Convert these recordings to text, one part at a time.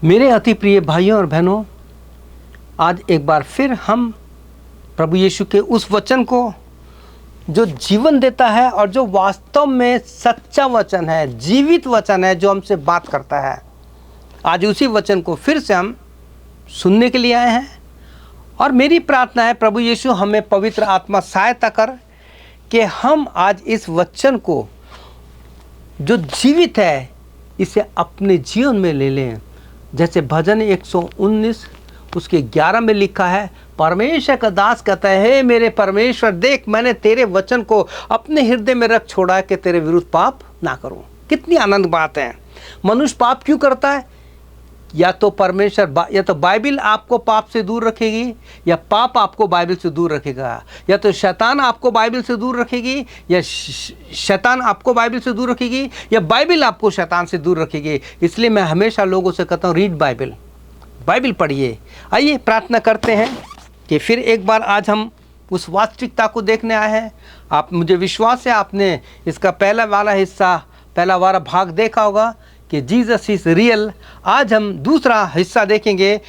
मेरे अति प्रिय भाइयों और बहनों, आज एक बार फिर हम प्रभु यीशु के उस वचन को जो जीवन देता है और जो वास्तव में सच्चा वचन है, जीवित वचन है, जो हमसे बात करता है, आज उसी वचन को फिर से हम सुनने के लिए आए हैं। और मेरी प्रार्थना है प्रभु यीशु हमें पवित्र आत्मा सहायता कर कि हम आज इस वचन को जो जीवित है इसे अपने जीवन में ले लें। जैसे भजन 119 उसके 11 में लिखा है, परमेश्वर का दास कहता है, हे मेरे परमेश्वर, देख मैंने तेरे वचन को अपने हृदय में रख छोड़ा कि तेरे विरुद्ध पाप ना करूं। कितनी आनंद बात है। मनुष्य पाप क्यों करता है? या तो परमेश्वर या तो बाइबल आपको पाप से दूर रखेगी, या पाप आपको बाइबल से दूर रखेगा, या तो शैतान आपको बाइबल से दूर रखेगी, या शैतान आपको बाइबल से दूर रखेगी, या बाइबल आपको शैतान से दूर रखेगी। इसलिए मैं हमेशा लोगों से कहता हूँ, रीड बाइबल, बाइबल पढ़िए। आइए प्रार्थना करते हैं कि फिर एक बार आज हम उस वास्तविकता को देखने आए हैं। आप, मुझे विश्वास है आपने इसका पहला वाला भाग देखा होगा कि जीसस इज रियल। आज हम दूसरा हिस्सा देखेंगे,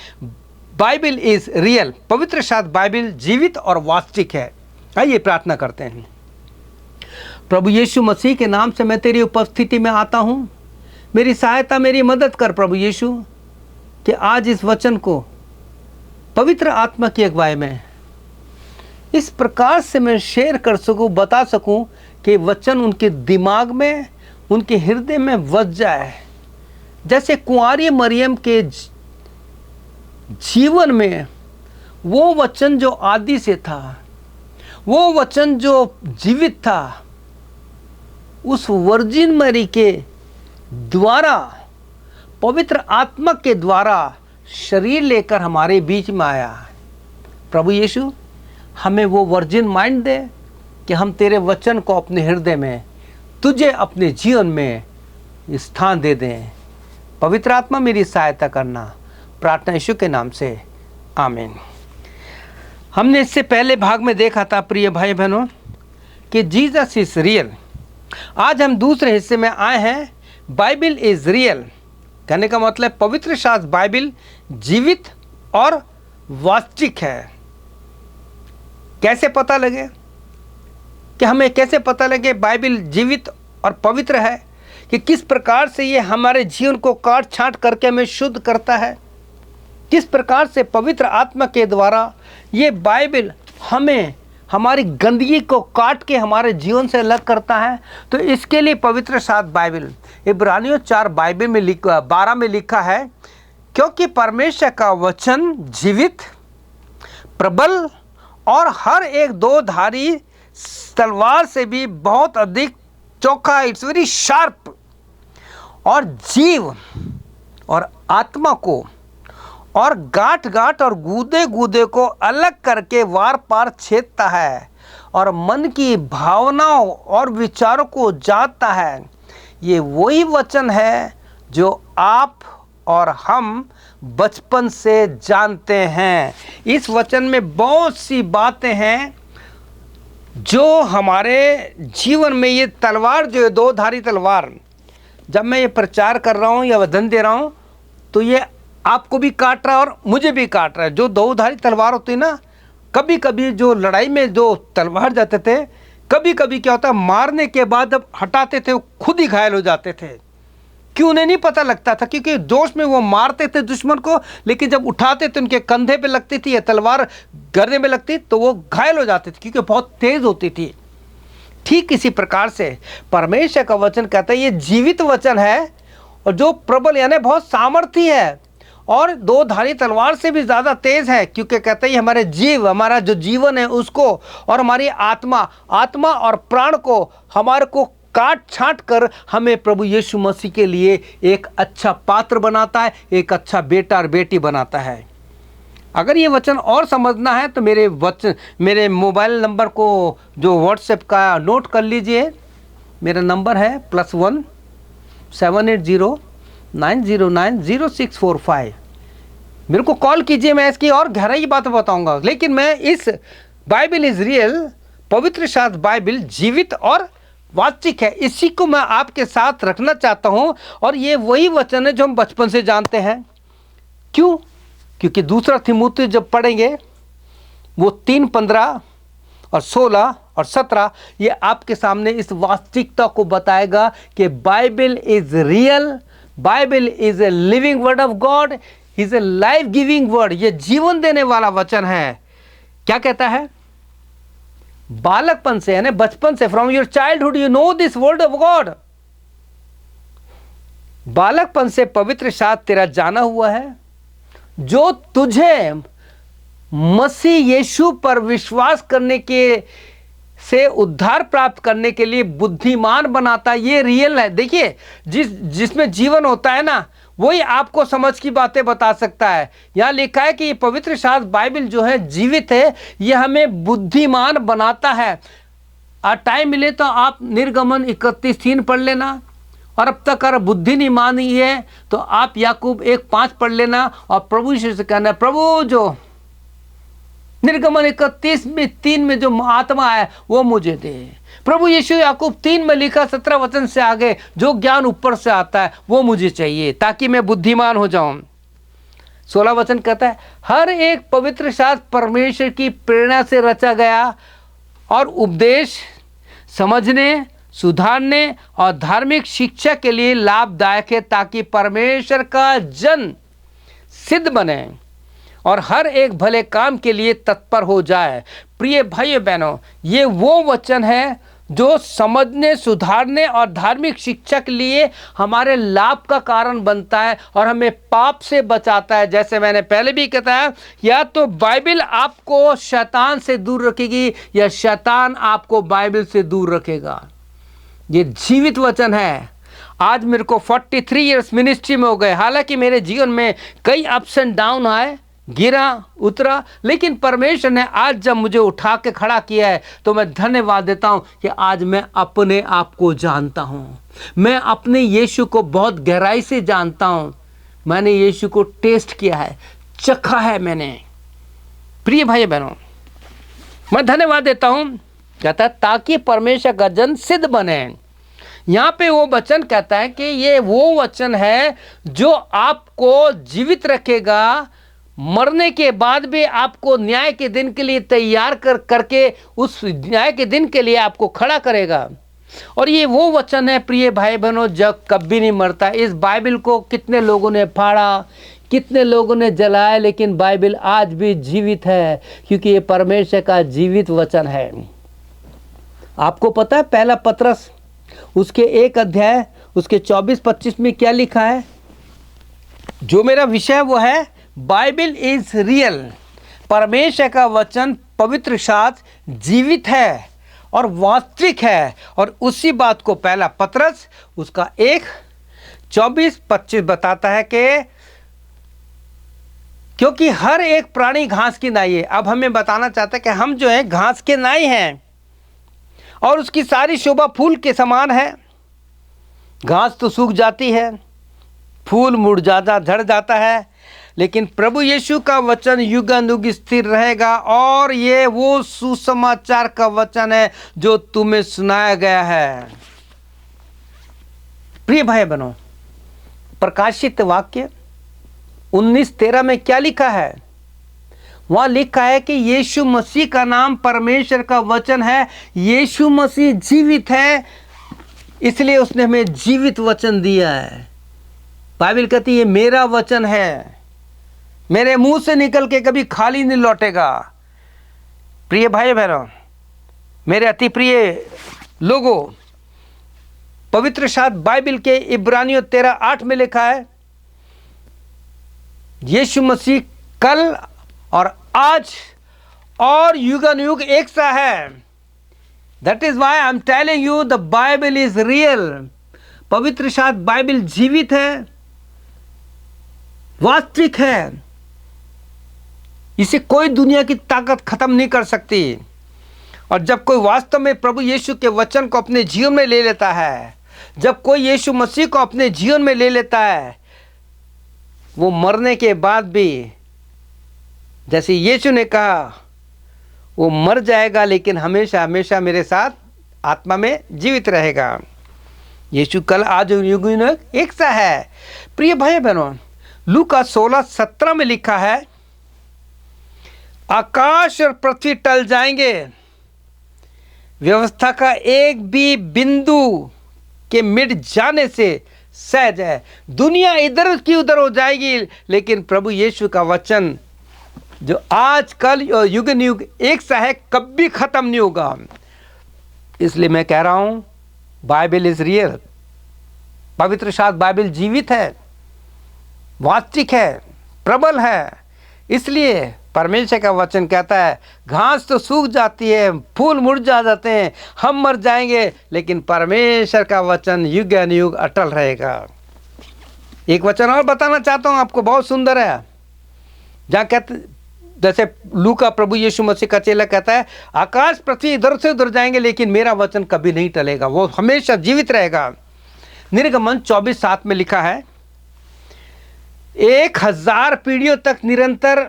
बाइबल इज रियल। पवित्र शास्त्र बाइबल जीवित और वास्तविक है। आइए प्रार्थना करते हैं। प्रभु यीशु मसीह के नाम से मैं तेरी उपस्थिति में आता हूँ। मेरी सहायता, मेरी मदद कर प्रभु यीशु, कि आज इस वचन को पवित्र आत्मा की अगुवाई में इस प्रकार से मैं शेयर कर सकूं, बता सकूं कि वचन उनके दिमाग में, उनके हृदय में बस जाए। जैसे कुंवारी मरियम के जीवन में वो वचन जो आदि से था, वो वचन जो जीवित था, उस वर्जिन मरी के द्वारा, पवित्र आत्मा के द्वारा शरीर लेकर हमारे बीच में आया। प्रभु यीशु हमें वो वर्जिन माइंड दे कि हम तेरे वचन को अपने हृदय में, तुझे अपने जीवन में स्थान दे दें। पवित्र आत्मा मेरी सहायता करना, प्रार्थना यीशु के नाम से, आमीन। हमने इससे पहले भाग में देखा था प्रिय भाई बहनों कि जीसस इज रियल। आज हम दूसरे हिस्से में आए हैं, बाइबल इज रियल। कहने का मतलब पवित्र शास्त्र बाइबल जीवित और वास्तविक है। कैसे पता लगे कि हमें कैसे पता लगे बाइबल जीवित और पवित्र है, कि किस प्रकार से ये हमारे जीवन को काट छांट करके हमें शुद्ध करता है, किस प्रकार से पवित्र आत्मा के द्वारा ये बाइबल हमें हमारी गंदगी को काट के हमारे जीवन से अलग करता है। तो इसके लिए पवित्र शास्त्र बाइबल, इब्रानियों 4 बाइबल में 12 में लिखा है, क्योंकि परमेश्वर का वचन जीवित, प्रबल और हर एक 2 धारी तलवार से भी बहुत अधिक चोखा, इट्स वेरी शार्प, और जीव और आत्मा को और गांठ गांठ और गूदे गूदे को अलग करके वार पार छेदता है और मन की भावनाओं और विचारों को जानता है। ये वही वचन है जो आप और हम बचपन से जानते हैं। इस वचन में बहुत सी बातें हैं जो हमारे जीवन में, ये तलवार जो है, 2 धारी तलवार, जब मैं ये प्रचार कर रहा हूँ या वचन दे रहा हूँ तो ये आपको भी काट रहा है और मुझे भी काट रहा है। जो 2 धारी तलवार होती है ना, कभी कभी जो लड़ाई में जो तलवार जाते थे, कभी कभी क्या होता है, मारने के बाद जब हटाते थे वो खुद ही घायल हो जाते थे। क्यों, उन्हें नहीं पता लगता था, क्योंकि जोश में वो मारते थे दुश्मन को, लेकिन जब उठाते थे उनके कंधे पे लगती थी या तलवार गर्दन में लगती तो वो घायल हो जाते थे, क्योंकि बहुत तेज होती थी। ठीक इसी प्रकार से परमेश्वर का वचन कहता है ये जीवित वचन है और जो प्रबल यानी बहुत सामर्थी है और 2 धारी तलवार से भी ज़्यादा तेज है, क्योंकि कहते हैं हमारे जीव, हमारा जो जीवन है उसको, और हमारी आत्मा और प्राण को, हमारे को काट छांट कर हमें प्रभु यीशु मसीह के लिए एक अच्छा पात्र बनाता है, एक अच्छा बेटा और बेटी बनाता है। अगर ये वचन और समझना है तो मेरे मोबाइल नंबर को जो व्हाट्सएप का नोट कर लीजिए। मेरा नंबर है +1 780 909 0645। मेरे को कॉल कीजिए, मैं इसकी और गहराई बात बताऊंगा। लेकिन मैं इस बाइबल इज रियल, पवित्र शास्त्र बाइबल जीवित और वास्तविक है, इसी को मैं आपके साथ रखना चाहता हूं। और ये वही वचन है जो हम बचपन से जानते हैं। क्यों? क्योंकि दूसरा थिमुथियुस जब पढ़ेंगे वो 3:15 और 16 और 17 ये आपके सामने इस वास्तविकता को बताएगा कि Bible is real, Bible is a living word of God, is a life giving word, ये जीवन देने वाला वचन है। क्या कहता है? बालकपन से यानी बचपन से, from your childhood you know this word of God, बालकपन से पवित्र शास्त्र तेरा जाना हुआ है, जो तुझे मसीह यीशु पर विश्वास करने के से उद्धार प्राप्त करने के लिए बुद्धिमान बनाता। ये रियल है। देखिए, जिसमें जीवन होता है ना, वही आपको समझ की बातें बता सकता है। यहां लिखा है कि ये पवित्र शास्त्र बाइबल जो है जीवित है, ये हमें बुद्धिमान बनाता है। टाइम मिले तो आप निर्गमन 31:3 पढ़ लेना, और अब तक अगर बुद्धि नहीं मानी है तो आप याकूब 1:5 पढ़ लेना, और प्रभु यीशु से कहना, प्रभु जो निर्गमन 31:3 में जो आत्मा है वो मुझे दे। प्रभु यीशु याकूब 3 में लिखा 17 वचन से आगे, जो ज्ञान ऊपर से आता है वो मुझे चाहिए ताकि मैं बुद्धिमान हो जाऊं। 16 वचन कहता है, हर एक पवित्र शास्त्र परमेश्वर की प्रेरणा से रचा गया और उपदेश, समझने, सुधारने और धार्मिक शिक्षा के लिए लाभदायक है, ताकि परमेश्वर का जन सिद्ध बने और हर एक भले काम के लिए तत्पर हो जाए। प्रिय भाइयों बहनों, ये वो वचन है जो समझने, सुधारने और धार्मिक शिक्षा के लिए हमारे लाभ का कारण बनता है और हमें पाप से बचाता है। जैसे मैंने पहले भी बताया, या तो बाइबल आपको शैतान से दूर रखेगी या शैतान आपको बाइबल से दूर रखेगा। ये जीवित वचन है। आज मेरे को 43 इयर्स मिनिस्ट्री में हो गए, हालांकि मेरे जीवन में कई अप्स एंड डाउन आए, गिरा उतरा, लेकिन परमेश्वर ने आज जब मुझे उठा के खड़ा किया है तो मैं धन्यवाद देता हूं कि आज मैं अपने आप को जानता हूं। मैं अपने यीशु को बहुत गहराई से जानता हूं। मैंने यीशु को टेस्ट किया है, चखा है मैंने। प्रिय भाई बहनों, मैं धन्यवाद देता हूं। कहता है ताकि परमेश्वर का जन सिद्ध बने। यहाँ पे वो वचन कहता है कि ये वो वचन है जो आपको जीवित रखेगा, मरने के बाद भी आपको न्याय के दिन के लिए तैयार करके उस न्याय के दिन के लिए आपको खड़ा करेगा। और ये वो वचन है प्रिय भाई बहनों, जब कभी नहीं मरता। इस बाइबल को कितने लोगों ने फाड़ा, कितने लोगों ने जलाया, लेकिन बाइबल आज भी जीवित है, क्योंकि ये परमेश्वर का जीवित वचन है। आपको पता है पहला पत्रस उसके 1 अध्याय उसके 24-25 में क्या लिखा है? जो मेरा विषय वो है बाइबल इज रियल, परमेश्वर का वचन पवित्र शास्त्र जीवित है और वास्तविक है। और उसी बात को पहला पत्रस उसका 1:24-25 बताता है कि क्योंकि हर एक प्राणी घास की नाई है। अब हमें बताना चाहता है कि हम जो है घास के नाई हैं और उसकी सारी शोभा फूल के समान है। घास तो सूख जाती है, फूल मुरझाता झड़ जाता है, लेकिन प्रभु यीशु का वचन युगानुग स्थिर रहेगा। और ये वो सुसमाचार का वचन है जो तुम्हें सुनाया गया है। प्रिय भाई बहनों, प्रकाशित वाक्य 19:13 में क्या लिखा है? वहां लिखा है कि यीशु मसीह का नाम परमेश्वर का वचन है। यीशु मसीह जीवित है, इसलिए उसने हमें जीवित वचन दिया है। बाइबल कहती है ये मेरा वचन है, मेरे मुंह से निकल के कभी खाली नहीं लौटेगा। प्रिय भाई बहनों, मेरे अति प्रिय लोगों, पवित्र शास्त्र बाइबल के इब्रानियों 13:8 में लिखा है यीशु मसीह कल और आज और युगानुयुग एक सा है। That is why I am telling you the Bible is real. पवित्र शास्त्र बाइबल जीवित है, वास्तविक है। इसे कोई दुनिया की ताकत खत्म नहीं कर सकती। और जब कोई वास्तव में प्रभु यीशु के वचन को अपने जीवन में ले लेता है, जब कोई यीशु मसीह को अपने जीवन में ले लेता है, वो मरने के बाद भी, जैसे यीशु ने कहा, वो मर जाएगा लेकिन हमेशा हमेशा मेरे साथ आत्मा में जीवित रहेगा। यीशु कल आज युग एक सा है। प्रिय भाई बहनों, लूका 16:17 में लिखा है, आकाश और पृथ्वी टल जाएंगे, व्यवस्था का एक भी बिंदु के मिट जाने से सहज है। दुनिया इधर की उधर हो जाएगी, लेकिन प्रभु यीशु का वचन जो आज कल और युग युग एक सा है, कभी खत्म नहीं होगा। इसलिए मैं कह रहा हूं, बाइबल इज रियल। पवित्र शास्त्र बाइबल जीवित है, वास्तविक है, प्रबल है। इसलिए परमेश्वर का वचन कहता है, घास तो सूख जाती है, फूल मुरझा जाते हैं, हम मर जाएंगे, लेकिन परमेश्वर का वचन युग अनुयुग अटल रहेगा। एक वचन और बताना चाहता हूं आपको, बहुत सुंदर है। जहाँ कहते, जैसे लूका प्रभु यीशु मसीह का चेला कहता है, आकाश पृथ्वी इधर से उधर जाएंगे, लेकिन मेरा वचन कभी नहीं टलेगा, वो हमेशा जीवित रहेगा। निर्गमन 24:7 में लिखा है, 1000 पीढ़ियों तक निरंतर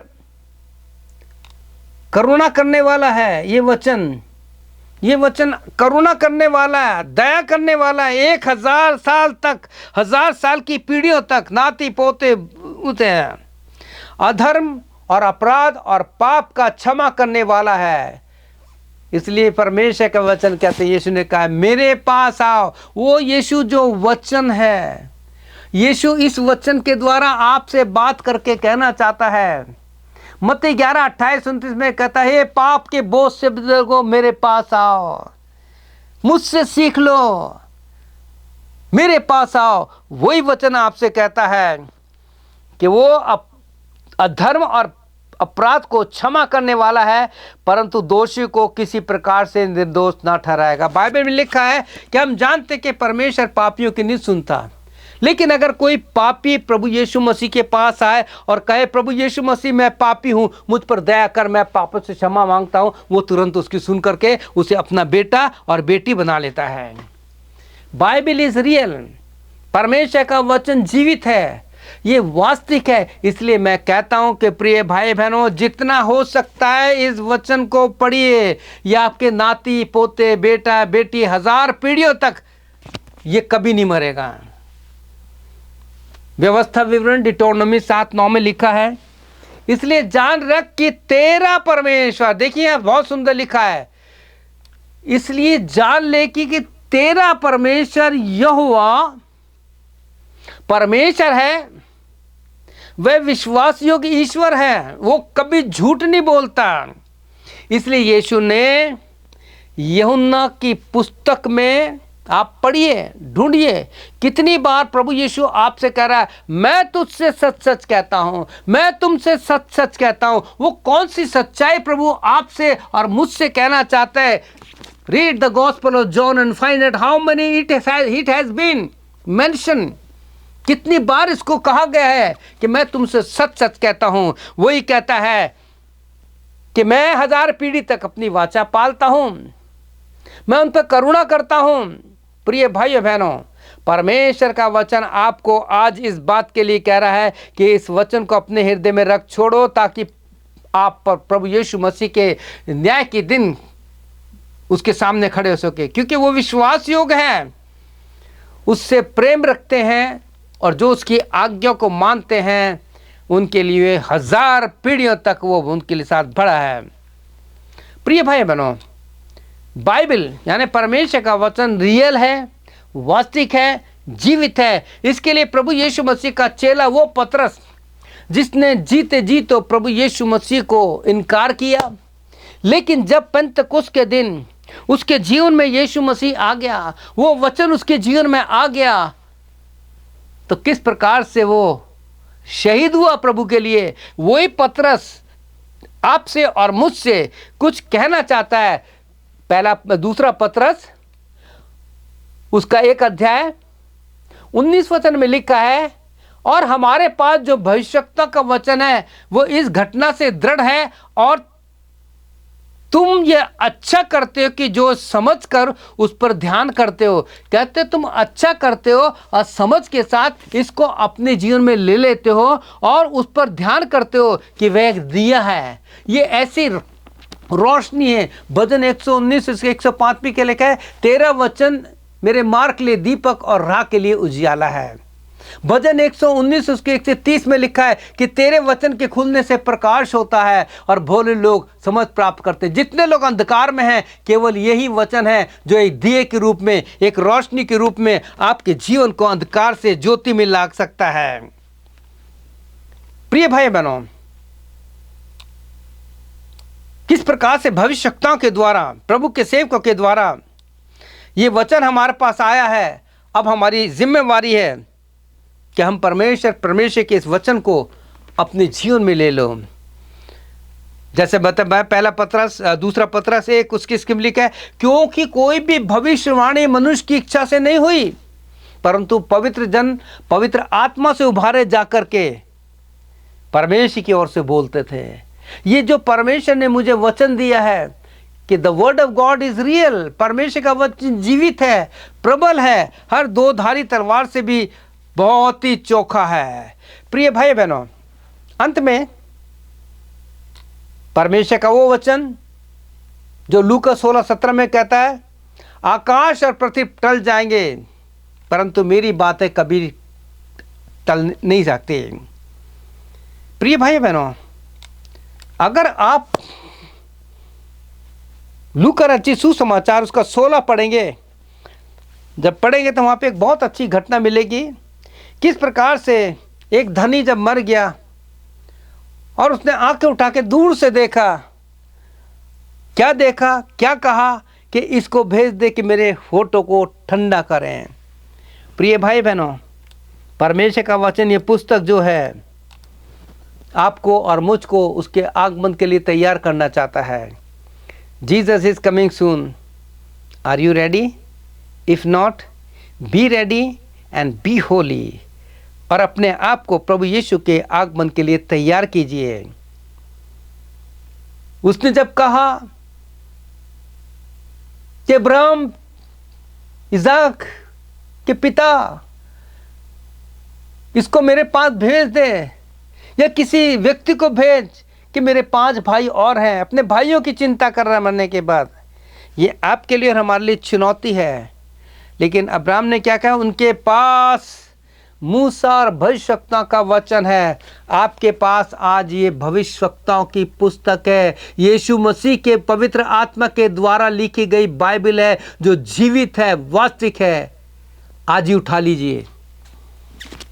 करुणा करने वाला है। ये वचन करुणा करने वाला है, दया करने वाला है। 1000 साल तक, 1000 साल की पीढ़ियों तक नाती पोते होते हैं। अधर्म और अपराध और पाप का क्षमा करने वाला है। इसलिए परमेश्वर का वचन कहते हैं, यीशु ने कहा, मेरे पास आओ। वो यीशु जो वचन है, यीशु इस वचन के द्वारा आपसे बात करके कहना चाहता है। मत्ती 11:28-29 में कहता है, पाप के बोझ से बुजुर्गों मेरे पास आओ, मुझसे सीख लो, मेरे पास आओ। वही वचन आपसे कहता है कि वो अधर्म और अपराध को क्षमा करने वाला है, परंतु दोषी को किसी प्रकार से निर्दोष ना ठहराएगा। बाइबल में लिखा है कि हम जानते कि परमेश्वर पापियों की नहीं सुनता, लेकिन अगर कोई पापी प्रभु यीशु मसीह के पास आए और कहे, प्रभु यीशु मसीह मैं पापी हूं, मुझ पर दया कर, मैं पापों से क्षमा मांगता हूं, वो तुरंत उसकी सुन करके उसे अपना बेटा और बेटी बना लेता है। Bible is real. परमेश्वर का वचन जीवित है, ये वास्तविक है। इसलिए मैं कहता हूं कि प्रिय भाई बहनों, जितना हो सकता है इस वचन को पढ़िए। ये आपके नाती पोते, बेटा बेटी, 1000 पीढ़ियों तक ये कभी नहीं मरेगा। व्यवस्था विवरण डिटोनॉमी 7:9 में लिखा है, इसलिए जान रख कि तेरा परमेश्वर, देखिए बहुत सुंदर लिखा है, इसलिए जान ले कि तेरा परमेश्वर यहोवा परमेश्वर है, वह विश्वास योग्य ईश्वर है, वो कभी झूठ नहीं बोलता। इसलिए यीशु ने यूहन्ना की पुस्तक में, आप पढ़िए, ढूंढिए, कितनी बार प्रभु यीशु आपसे कह रहा है, मैं तुझसे सच सच कहता हूं, मैं तुमसे सच सच कहता हूं। वो कौन सी सच्चाई प्रभु आपसे और मुझसे कहना चाहता है? Read the gospel of John and find out how many it has been mention. कितनी बार इसको कहा गया है कि मैं तुमसे सच सच कहता हूं। वही कहता है कि मैं 1000 पीढ़ी तक अपनी वाचा पालता हूं, मैं उन पर करुणा करता हूं। प्रिय भाइयों बहनों, परमेश्वर का वचन आपको आज इस बात के लिए कह रहा है कि इस वचन को अपने हृदय में रख छोड़ो, ताकि आप पर प्रभु यीशु मसीह के न्याय के दिन उसके सामने खड़े हो सके, क्योंकि वो विश्वास योग्य है, उससे प्रेम रखते हैं, और जो उसकी आज्ञा को मानते हैं उनके लिए 1000 पीढ़ियों तक वो उनके लिए साथ बड़ा है। प्रिय भाई बहनों, बाइबल यानी परमेश्वर का वचन रियल है, वास्तविक है, जीवित है। इसके लिए प्रभु यीशु मसीह का चेला वो पतरस, जिसने जीते जी तो प्रभु यीशु मसीह को इनकार किया, लेकिन जब पेंतकुस्त के दिन उसके जीवन में यीशु मसीह आ गया, वो वचन उसके जीवन में आ गया, तो किस प्रकार से वो शहीद हुआ प्रभु के लिए। वही पतरस आपसे और मुझसे कुछ कहना चाहता है। दूसरा पतरस उसका 1 अध्याय 19 वचन में लिखा है, और हमारे पास जो भविष्यवक्ता का वचन है वो इस घटना से दृढ़ है, और तुम ये अच्छा करते हो कि जो समझ कर उस पर ध्यान करते हो। कहते तुम अच्छा करते हो और समझ के साथ इसको अपने जीवन में ले लेते हो और उस पर ध्यान करते हो कि वह एक दिया है, ये ऐसी रोशनी है। भजन 119 इसके 105 भी के लिखा है, तेरा वचन मेरे मार्ग के लिए दीपक और राह के लिए उजियाला है। भजन 119 उसके 130 में लिखा है कि तेरे वचन के खुलने से प्रकाश होता है और भोले लोग समझ प्राप्त करते हैं। जितने लोग अंधकार में हैं, केवल यही वचन है जो एक दिए के रूप में, एक रोशनी के रूप में आपके जीवन को अंधकार से ज्योति में ला सकता है। प्रिय भाई बहनों, किस प्रकार से भविष्यवक्ताओं के द्वारा, प्रभु के सेवकों के द्वारा ये वचन हमारे पास आया है। अब हमारी जिम्मेवारी है कि हम परमेश्वर के इस वचन को अपने जीवन में ले लो। जैसे बता पहला पत्रस, दूसरा पत्रस 1 उसकी स्कीम लिखा है, क्योंकि कोई भी भविष्यवाणी मनुष्य की इच्छा से नहीं हुई, परंतु पवित्र जन पवित्र आत्मा से उभारे जाकर के परमेश्वर की ओर से बोलते थे। ये जो परमेश्वर ने मुझे वचन दिया है कि the word of God is real, परमेश्वर का वचन जीवित है, प्रबल है, हर दो धारी तलवार से भी बहुत ही चोखा है। प्रिय भाई बहनों, अंत में परमेश्वर का वो वचन जो लूका 16:17 में कहता है, आकाश और पृथ्वी टल जाएंगे परंतु मेरी बातें कभी टल नहीं सकती। प्रिय भाई बहनों, अगर आप लूका रचित सुसमाचार उसका 16 पढ़ेंगे, जब पढ़ेंगे तो वहाँ पे एक बहुत अच्छी घटना मिलेगी। किस प्रकार से एक धनी जब मर गया और उसने आंखें उठा के दूर से देखा, क्या देखा, क्या कहा कि इसको भेज दे कि मेरे होठों को ठंडा करें। प्रिय भाई बहनों, परमेश्वर का वचन, ये पुस्तक जो है आपको और मुझको उसके आगमन के लिए तैयार करना चाहता है। Jesus is coming soon, are you ready? If not, be ready and be holy, और अपने आप को प्रभु यीशु के आगमन के लिए तैयार कीजिए। उसने जब कहा कि अब्राहम इज़ाक के पिता, इसको मेरे पास भेज दे, या किसी व्यक्ति को भेज कि मेरे 5 भाई और हैं, अपने भाइयों की चिंता कर रहा है मरने के बाद। ये आपके लिए और हमारे लिए चुनौती है। लेकिन अब्राहम ने क्या कहा? उनके पास मूसा और भविष्यवक्ताओं का वचन है। आपके पास आज ये भविष्यवक्ताओं की पुस्तक है, यीशु मसीह के पवित्र आत्मा के द्वारा लिखी गई बाइबल है, जो जीवित है, वास्तविक है। आज ही उठा लीजिए,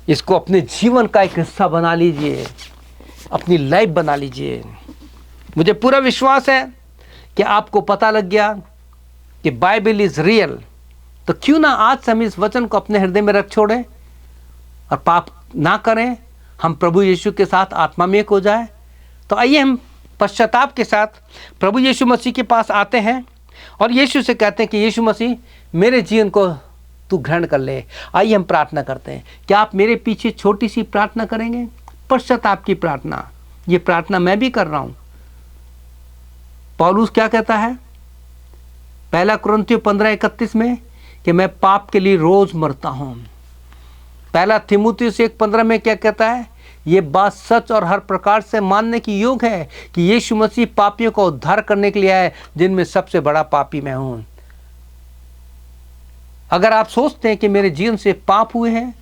इसको अपने जीवन का एक हिस्सा बना लीजिए, अपनी लाइफ बना लीजिए। मुझे पूरा विश्वास है कि आपको पता लग गया कि बाइबल इज रियल। तो क्यों ना आज से हम इस वचन को अपने हृदय में रख छोड़ें और पाप ना करें, हम प्रभु यीशु के साथ आत्मा में एक हो जाए। तो आइए हम पश्चाताप के साथ प्रभु यीशु मसीह के पास आते हैं और यीशु से कहते हैं कि यीशु मसीह, मेरे जीवन को तू ग्रहण कर ले। आइए हम प्रार्थना करते हैं। क्या आप मेरे पीछे छोटी सी प्रार्थना करेंगे? पश्चाताप की प्रार्थना। ये प्रार्थना मैं भी कर रहा हूं। पौलुस क्या कहता है 1 कुरिन्थियों 15:31 में कि मैं पाप के लिए रोज मरता हूं। 1 तीमुथियुस 1:15 में क्या कहता है? ये बात सच और हर प्रकार से मानने की योग्य है कि यीशु मसीह पापियों का उद्धार करने के लिए आए, जिनमें सबसे बड़ा पापी मैं हूं। अगर आप सोचते हैं कि मेरे जीवन से पाप हुए हैं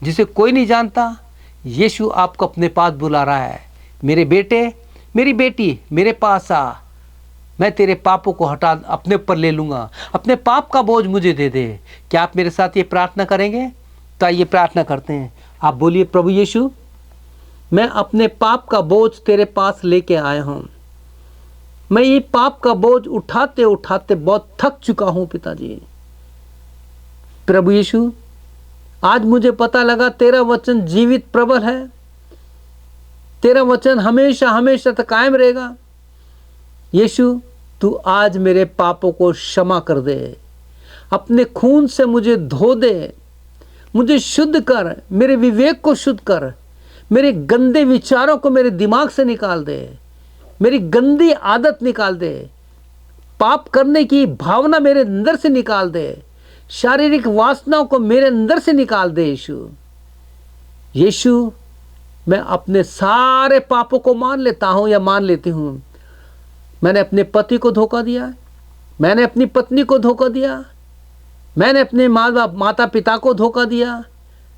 जिसे कोई नहीं जानता, यीशु आपको अपने पास बुला रहा है। मेरे बेटे, मेरी बेटी, मेरे पास आ, मैं तेरे पापों को हटा अपने ऊपर ले लूँगा, अपने पाप का बोझ मुझे दे दे। क्या आप मेरे साथ ये प्रार्थना करेंगे? तो आइए प्रार्थना करते हैं। आप बोलिए, प्रभु यीशु, मैं अपने पाप का बोझ तेरे पास लेके आया हूँ। मैं ये पाप का बोझ उठाते उठाते बहुत थक चुका हूँ पिताजी। प्रभु यीशु, आज मुझे पता लगा तेरा वचन जीवित प्रबल है, तेरा वचन हमेशा हमेशा तक कायम रहेगा। यीशु, तू आज मेरे पापों को क्षमा कर दे, अपने खून से मुझे धो दे, मुझे शुद्ध कर, मेरे विवेक को शुद्ध कर, मेरे गंदे विचारों को मेरे दिमाग से निकाल दे, मेरी गंदी आदत निकाल दे, पाप करने की भावना मेरे अंदर से निकाल दे, शारीरिक वासनाओं को मेरे अंदर से निकाल दे। यीशु, यीशु, मैं अपने सारे पापों को मान लेता हूँ या मान लेती हूँ। मैंने अपने पति को धोखा दिया, मैंने अपनी पत्नी को धोखा दिया, मैंने अपने माता पिता को धोखा दिया,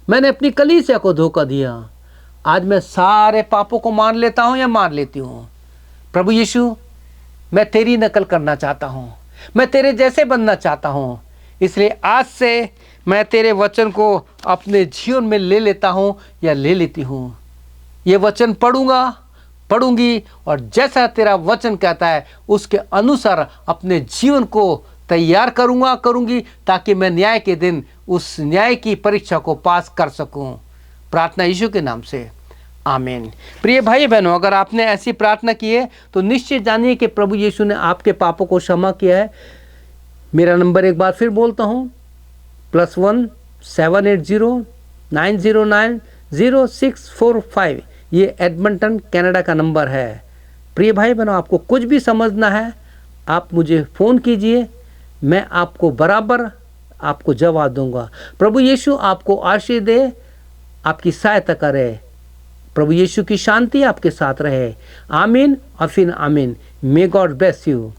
मैंने अपनी कलीसिया को धोखा दिया। आज मैं सारे पापों को मान लेता हूँ या मान लेती हूँ। प्रभु यीशु, मैं तेरी नकल करना चाहता हूँ, मैं तेरे जैसे बनना चाहता हूँ। इसलिए आज से मैं तेरे वचन को अपने जीवन में ले लेता हूँ या ले लेती हूँ। ये वचन पढ़ूंगी और जैसा तेरा वचन कहता है उसके अनुसार अपने जीवन को तैयार करूंगी, ताकि मैं न्याय के दिन उस न्याय की परीक्षा को पास कर सकूं। प्रार्थना यीशु के नाम से, आमीन। प्रिय भाई बहनों, अगर आपने ऐसी प्रार्थना की है तो निश्चित जानिए कि प्रभु यीशु ने आपके पापों को क्षमा किया है। मेरा नंबर एक बार फिर बोलता हूँ, +1 780 909 0645। ये एडमंटन कनाडा का नंबर है। प्रिय भाई बहनों, आपको कुछ भी समझना है आप मुझे फ़ोन कीजिए, मैं आपको बराबर आपको जवाब दूंगा। प्रभु यीशु आपको आशीष दे, आपकी सहायता करे। प्रभु यीशु की शांति आपके साथ रहे। आमीन और फिर आमीन। May God bless you.